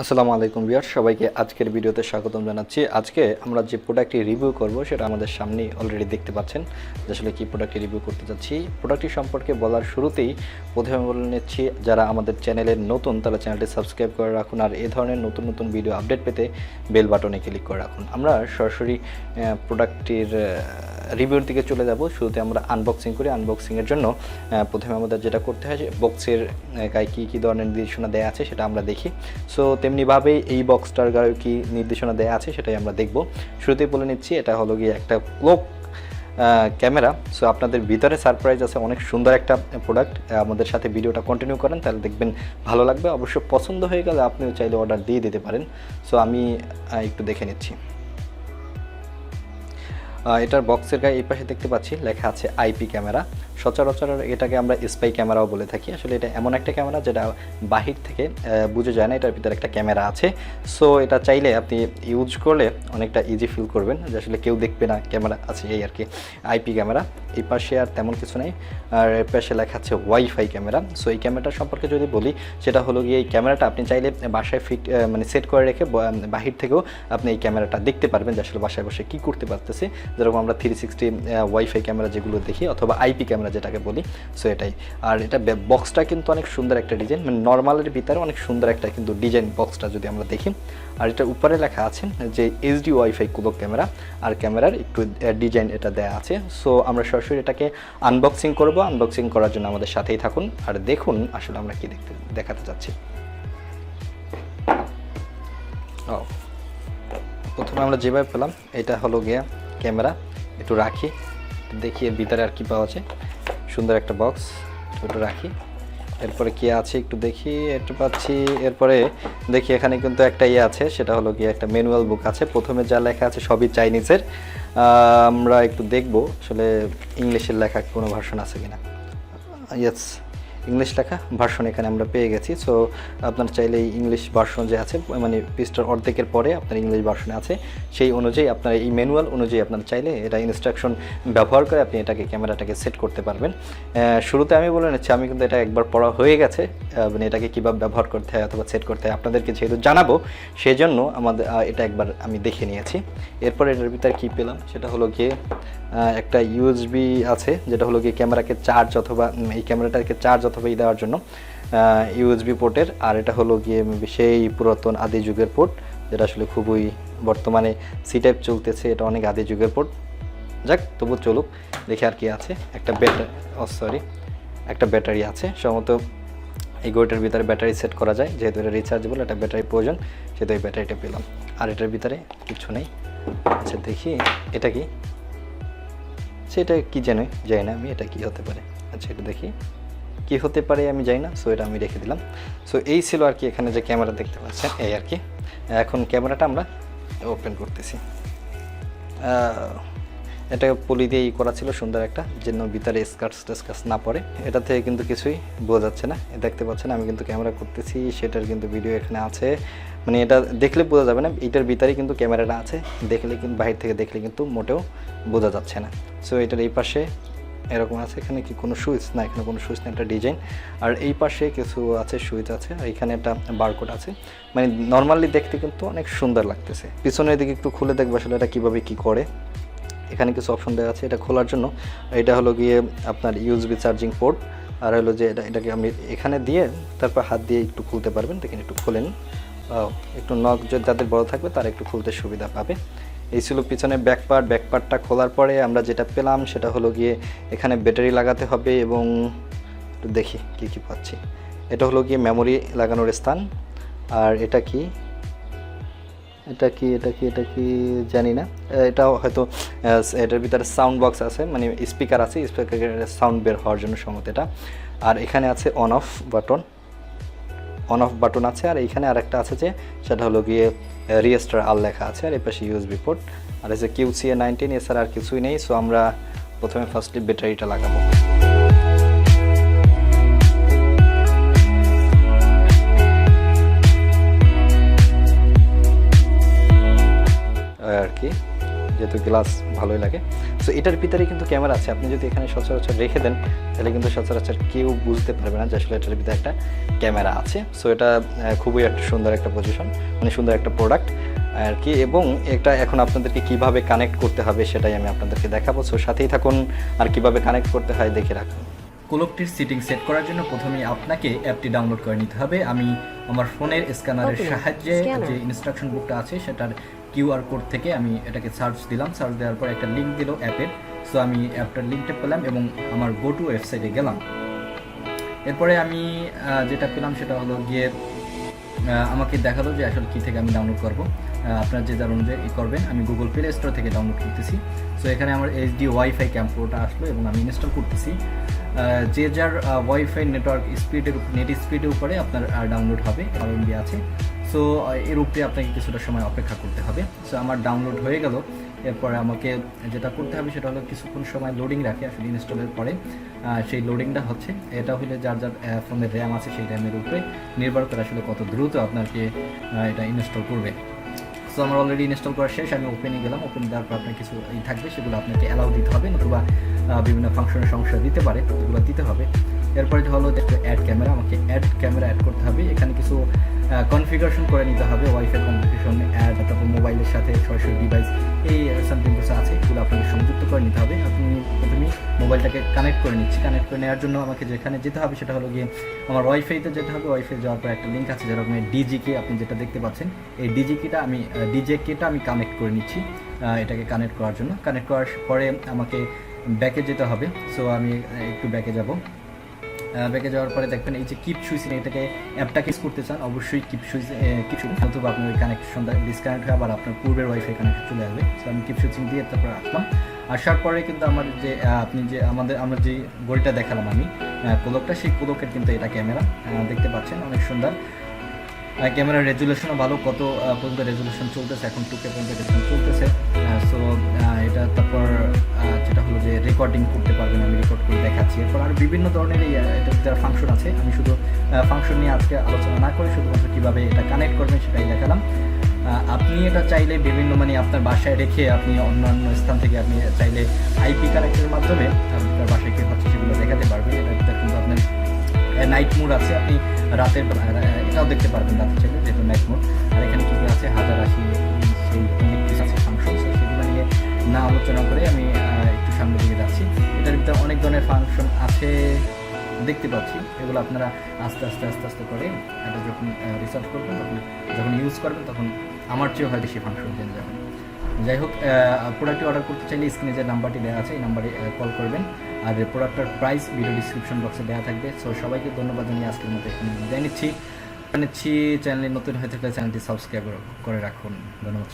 আসসালামু আলাইকুম ভিউয়ার্স, সবাইকে আজকের ভিডিওতে স্বাগতম জানাচ্ছি। আজকে আমরা যে প্রোডাক্টটি রিভিউ করব সেটা আমাদের সামনেই অলরেডি দেখতে পাচ্ছেন যে আসলে কি প্রোডাক্টটি রিভিউ করতে যাচ্ছি। প্রোডাক্টটি সম্পর্কে বলার শুরুতেই প্রথমে বলে নিচ্ছি, যারা আমাদের চ্যানেলের নতুন তারা চ্যানেলটি সাবস্ক্রাইব করে রাখুন, আর এই ধরনের নতুন নতুন ভিডিও আপডেট পেতে বেল বাটনে ক্লিক করে রাখুন। আমরা সরাসরি প্রোডাক্টটির রিভিউর দিকে চলে যাব। শুরুতে আমরা আনবক্সিং করি। আনবক্সিংয়ের জন্য প্রথমে আমাদের যেটা করতে হয় যে বক্সের গায়ে কী ধরনের নির্দেশনা দেওয়া আছে সেটা আমরা দেখি। সো তেমনিভাবেই এই বক্সটার গায়ে কী নির্দেশনা দেওয়া আছে সেটাই আমরা দেখব। শুরুতেই বলে নিচ্ছি, এটা হলো গিয়ে একটা ক্লোক ক্যামেরা। সো আপনাদের ভিতরে সারপ্রাইজ আছে, অনেক সুন্দর একটা প্রোডাক্ট। আমাদের সাথে ভিডিওটা কন্টিনিউ করেন, তাহলে দেখবেন ভালো লাগবে। অবশ্য পছন্দ হয়ে গেলে আপনিও চাইলে অর্ডার দিয়ে দিতে পারেন। সো আমি একটু দেখে নিচ্ছি। এটার বক্সের গায়ে এই পাশে দেখতে পাচ্ছি লেখা আছে আইপি ক্যামেরা। সচরাচর এটাকে আমরা স্পাই ক্যামেরাও বলে থাকি। আসলে এটা এমন একটা ক্যামেরা যেটা বাহির থেকে বুঝে যায় না এটার ভিতরে একটা ক্যামেরা আছে। সো এটা চাইলে আপনি ইউজ করলে অনেকটা ইজি ফিল করবেন যে আসলে কেউ দেখবে না ক্যামেরা আছে, এই আর কি। IP camera. এই পাশে আর তেমন কিছু নেই। আর এর পাশে লেখা আছে ওয়াইফাই ক্যামেরা। সো এই ক্যামেরাটা সম্পর্কে যদি বলি, সেটা হলো গিয়ে এই ক্যামেরাটা আপনি চাইলে বাসায় সেট করে রেখে বাহির থেকেও আপনি এই ক্যামেরাটা দেখতে পারবেন যে আসলে বাসায় বসে কী করতে পারতেছে। যেরকম আমরা 360 ওয়াইফাই ক্যামেরা যেগুলো দেখি, অথবা আইপি ক্যামেরা যেটাকে বলি। সো এটাই। আর এটা বক্সটা কিন্তু অনেক সুন্দর একটা ডিজাইন, মানে নর্মালের ভিতরে অনেক সুন্দর একটা কিন্তু ডিজাইন বক্সটা যদি আমরা দেখি। আর এটার উপরে লেখা আছে যে এইচডি ওয়াইফাই ক্লোক ক্যামেরা, আর ক্যামেরার একটু ডিজাইন এটা দেওয়া আছে। সো আমরা সরাসরি এটাকে আনবক্সিং করব। আনবক্সিং করার জন্য আমাদের সাথেই থাকুন আর দেখুন আসলে আমরা কি দেখাতে চাচ্ছি। প্রথমে আমরা যেভাবে পেলাম, এটা হলো গিয়ে ক্যামেরা। একটু রাখি, দেখি এর ভিতরে আর কি পাওয়া যায়। সুন্দর একটা বক্স, একটু রাখি। এরপরে কি আছে একটু দেখি, একটু পাচ্ছি। এরপরে দেখি এখানে কিন্তু একটা আছে, সেটা হলো গিয়ে একটা ম্যানুয়াল বুক আছে। প্রথমে যা লেখা আছে সবই চাইনিজের। আমরা একটু দেখবো আসলে ইংলিশের লেখা কোনো ভার্সন আছে কিনা। ইয়েস, ইংলিশ লেখা ভার্সন এখানে আমরা পেয়ে গেছি। সো আপনার চাইলে ইংলিশ ভার্সন যে আছে, মানে পৃষ্ঠার অর্ধেকের পরে আপনার ইংলিশ ভার্সনে আছে, সেই অনুযায়ী আপনার এই ম্যানুয়াল অনুযায়ী আপনার চাইলে এটা ইনস্ট্রাকশন ব্যবহার করে আপনি এটাকে ক্যামেরাটাকে সেট করতে পারবেন। শুরুতে আমি বলে নিচ্ছি, আমি কিন্তু এটা একবার পড়া হয়ে গেছে, মানে এটাকে কীভাবে ব্যবহার করতে হয় অথবা সেট করতে হয় আপনাদেরকে যেহেতু জানাবো, সেই জন্য আমাদের এটা একবার আমি দেখে নিয়েছি। এরপর এটার ভিতরে কী পেলাম সেটা হলো গিয়ে একটা ইউএসবি আছে, যেটা হলো গিয়ে ক্যামেরাকে চার্জ অথবা এই ক্যামেরাটাকে চার্জ অথবা দেওয়ার জন্য ইউএসবি পোর্টের। আর এটা হলো গিয়ে সেই পুরাতন আদি যুগের পোর্ট, যেটা আসলে খুবই বর্তমানে সি টাইপ চলতেছে, এটা অনেক আদি যুগের পোর্ট। যাক, তবু চলুক, দেখে আর কি আছে। একটা একটা ব্যাটারি আছে সম্ভবত। এই গইটার ভিতরে ব্যাটারি সেট করা যায়, যেহেতু এটা রিচার্জেবল, এটা ব্যাটারি প্রয়োজন, সেহেতু এই ব্যাটারিটা পেলাম। আর এটার ভিতরে কিছু নেই। আচ্ছা দেখি এটা কি, সেটা কি জানি না আমি, এটা কি হতে পারে। আচ্ছা এটা দেখি কি হতে পারে, আমি জানি না। সো এটা আমি রেখে দিলাম। সো এই ছিল আর কি এখানে যে ক্যামেরা দেখতে পাচ্ছেন, এই আর কি। এখন ক্যামেরাটা আমরা ওপেন করতেছি। এটা পলি দিয়েই করা ছিল সুন্দর একটা, যেন ভিতরে স্ক্র্যাচ না পড়ে। এটা থেকে কিন্তু কিছুই বোঝা যাচ্ছে না, দেখতে পাচ্ছেন আমি কিন্তু ক্যামেরা করতেছি, সেটার কিন্তু ভিডিও এখানে আছে। মানে এটা দেখলে বোঝা যাবে না, এটার ভিতরেই কিন্তু ক্যামেরাটা আছে, দেখলে কিন্তু বাহির থেকে দেখলে কিন্তু মোটেও বোঝা যাচ্ছে না। সো এটার এই পাশে এরকম আছে, এখানে কি কোনো সুইচ না, এখানে কোনো সুইচ না, একটা ডিজাইন। আর এই পাশে কিছু আছে, সুইচ আছে, আর এখানে একটা বারকোড আছে। মানে নর্মালি দেখতে কিন্তু অনেক সুন্দর লাগতেছে। পিছনের দিকে একটু খুলে দেখবো আসলে এটা কীভাবে কী করে। এখানে কিছু অপশন দেওয়া আছে এটা খোলার জন্য। এটা হলো গিয়ে আপনার ইউএসবি চার্জিং পোর্ট। আর হলো যে এটাকে আপনি এখানে দিয়ে তারপর হাত দিয়ে একটু খুলতে পারবেন। দেখেন একটু খুলেন, একটু নখ যাদের বড় থাকবে তারা একটু খুলতে সুবিধা পাবে। এই ছিল পিছনে ব্যাকপার্টটা খোলার পরে আমরা যেটা পেলাম সেটা হলো গিয়ে এখানে ব্যাটারি লাগাতে হবে, এবং একটু দেখি কী পাচ্ছি। এটা হলো গিয়ে মেমোরি লাগানোর স্থান। আর এটা কি জানি না। এটাও হয়তো এটার ভিতরে সাউন্ড বক্স আছে, মানে স্পিকার আছে, স্পিকারের সাউন্ড বের হওয়ার জন্য সম্ভবত এটা। আর এখানে আছে অন অফ বাটন আছে। আর এইখানে আরেকটা আছে যে সেটা হলো গিয়ে রিয়েস্টার আর লেখা আছে। আর এই পাশে ইউএসবি পোর্ট। আর এই যে QCA19, এছাড়া আর কিছুই নেই। সো আমরা প্রথমে ফার্স্টলি ব্যাটারিটা লাগাবো। আর কি, যেহেতু গ্লাস ভালোই লাগে। সো এটার ভিতরে কিন্তু ক্যামেরা আছে, আপনি যদি এখানে সচরাচর রেখে দেন তাহলে কিন্তু সচরাচর কেউ বুঝতে পারবে না যে আসলে এটার ভিতরে একটা ক্যামেরা আছে। সো এটা খুবই একটা সুন্দর একটা পজিশন, মানে সুন্দর একটা প্রোডাক্ট আর কি। এবং এটা এখন আপনাদেরকে কিভাবে কানেক্ট করতে হবে সেটাই আমি আপনাদেরকে দেখাবো। সো সাথেই থাকুন, আর কিভাবে কানেক্ট করতে হয় দেখে রাখুন। কোলকটির সিটিং সেট করার জন্য প্রথমেই আপনাকে অ্যাপটি ডাউনলোড করে নিতে হবে। আমি আমার ফোনের স্ক্যানারের সাহায্যে যে ইনস্ট্রাকশন বুকটা আছে সেটার কিউআর কোড থেকে আমি এটাকে সার্চ দিলাম। সার্চ দেওয়ার পর একটা লিঙ্ক দিল অ্যাপের। সো আমি অ্যাপটার লিঙ্কটা পেলাম এবং আমার গো টু ওয়েবসাইটে গেলাম। এরপরে আমি যেটা পেলাম সেটা হলো গিয়ে আমাকে দেখালো যে আসলে কী থেকে আমি ডাউনলোড করব। আপনার যে যার অনুযায়ী করবেন। আমি গুগল প্লে স্টোর থেকে ডাউনলোড করতেছি। সো এখানে আমার এইচডি ওয়াইফাই ক্যাম্পোটা আসলো এবং আমি ইনস্টল করতেছি। যে যার ওয়াইফাই নেটওয়ার্ক স্পিডের নেট স্পিডের উপরে আপনার ডাউনলোড হবে, এমবি আছে। সো এর উপরে আপনাকে কিছুটা সময় অপেক্ষা করতে হবে। সো আমার ডাউনলোড হয়ে গেল। এরপরে আমাকে যেটা করতে হবে সেটা হলো কিছুক্ষণ সময় লোডিং রাখে আসলে ইনস্টলের পরে। সেই লোডিংটা হচ্ছে এটা হলে যার যার ফোনের র্যাম আছে সেই র্যামের উপরে নির্ভর করে আসলে কত দ্রুত আপনাকে এটা ইনস্টল করবে। সো আমার অলরেডি ইনস্টল করা শেষ। আমি ওপেনে গেলাম। ওপেন দেওয়ার পর আপনার কিছু থাকবে সেগুলো আপনাকে অ্যালাউ দিতে হবে, নতুবা বিভিন্ন ফাংশনের সমস্যা দিতে পারে, এগুলো দিতে হবে। এরপরে হলো অ্যাড ক্যামেরা, আমাকে অ্যাড ক্যামেরা অ্যাড করতে হবে। এখানে কিছু কনফিগারেশন করে নিতে হবে, ওয়াইফাই কনফিগারেশন অ্যাড, তারপর মোবাইলের সাথে সরাসরি ডিভাইস এই সামথিং কিছু আছে, এগুলো আপনাকে সংযুক্ত করে নিতে হবে। আপনি প্রথমেই মোবাইলটাকে কানেক্ট করে নিচ্ছি। কানেক্ট করে নেওয়ার জন্য আমাকে যেখানে যেতে হবে সেটা হলো গিয়ে আমার ওয়াইফাইতে যেতে হবে। ওয়াইফাই যাওয়ার পর একটা লিঙ্ক আছে যেরকম ডিজিকে, আপনি যেটা দেখতে পাচ্ছেন এই ডিজিকেটা আমি কানেক্ট করে নিচ্ছি এটাকে কানেক্ট করার জন্য। কানেক্ট করার পরে আমাকে ব্যাকে যেতে হবে। সো আমি একটু ব্যাকে যাব। ব্যাকে যাওয়ার পরে দেখবেন এই যে কিপ সুইচ, এটাকে অ্যাপটাকে ইউজ করতে চান অবশ্যই কিপ সুইচ কিছু, অথবা আপনার ওই কানেকশনটা ডিসকানেক্ট হয়ে আবার আপনার পূর্বের ওয়াইফাই কানেক্ট চলে আসবে। সো আমি কিপ সুইচিং দিয়ে তারপর আসলাম। আসার পরে কিন্তু আমার যে আপনি যে আমরা যে ঘড়িটা দেখালাম আমি কোলকটা, সেই কোলকের কিন্তু এটা ক্যামেরা দেখতে পাচ্ছেন, অনেক সুন্দর। ক্যামেরার রেজুলেশনও ভালো, কত পর্যন্ত রেজুলেশন চলতেছে, এখন 2K পর্যন্ত রেজুলেশন চলতেছে। সো এটা তারপর যেটা হলো যে রেকর্ডিং করতে পারবেন, আমি রেকর্ড করে দেখাচ্ছি। এরপর আর বিভিন্ন ধরনের এটা যারা ফাংশন আছে, আমি শুধু ফাংশন নিয়ে আজকে আলোচনা না করে শুধুমাত্র কীভাবে এটা কানেক্ট করবেন সেটাই দেখালাম। আপনি এটা চাইলে বিভিন্ন মানে আপনার বাসায় রেখে আপনি অন্যান্য স্থান থেকে আপনি চাইলে আইপি কানেক্টের মাধ্যমে আপনার বাসায় কী হচ্ছে সেগুলো দেখাতে পারবেন। এটা কিন্তু আপনার নাইট মোড আছে, আপনি রাতের এটাও দেখতে পারবেন রাতের চাইলে, যেহেতু নাইট মোড। আর এখানে কী আছে 1080 সেই অনেক কিছু আছে ফাংশন, সেগুলো নিয়ে না আলোচনা করে আমি একটু সামনের দিকে যাচ্ছি। এটার ভিতরে অনেক ধরনের ফাংশন আছে দেখতে পাচ্ছি, এগুলো আপনারা আস্তে আস্তে করে এটা যখন রিসার্চ করবেন, যখন ইউজ করবেন তখন আমার চেয়েও হয়তো সেই ফাংশন জেনে যাবেন। যাই হোক, প্রোডাক্টটি অর্ডার করতে চাইলে স্ক্রিনে যে নাম্বারটি দেওয়া আছে এই নাম্বারে কল করবেন। আর প্রোডাক্টটার প্রাইস ভিডিও ডিসক্রিপশন বক্সে দেওয়া থাকবে। সো সবাইকে ধন্যবাদ জানিয়ে আজকের মতো এখানে বিদায় নিচ্ছি। চ্যানেলে নতুন হয়ে থাকলে চ্যানেলটি সাবস্ক্রাইব করে রাখুন। ধন্যবাদ।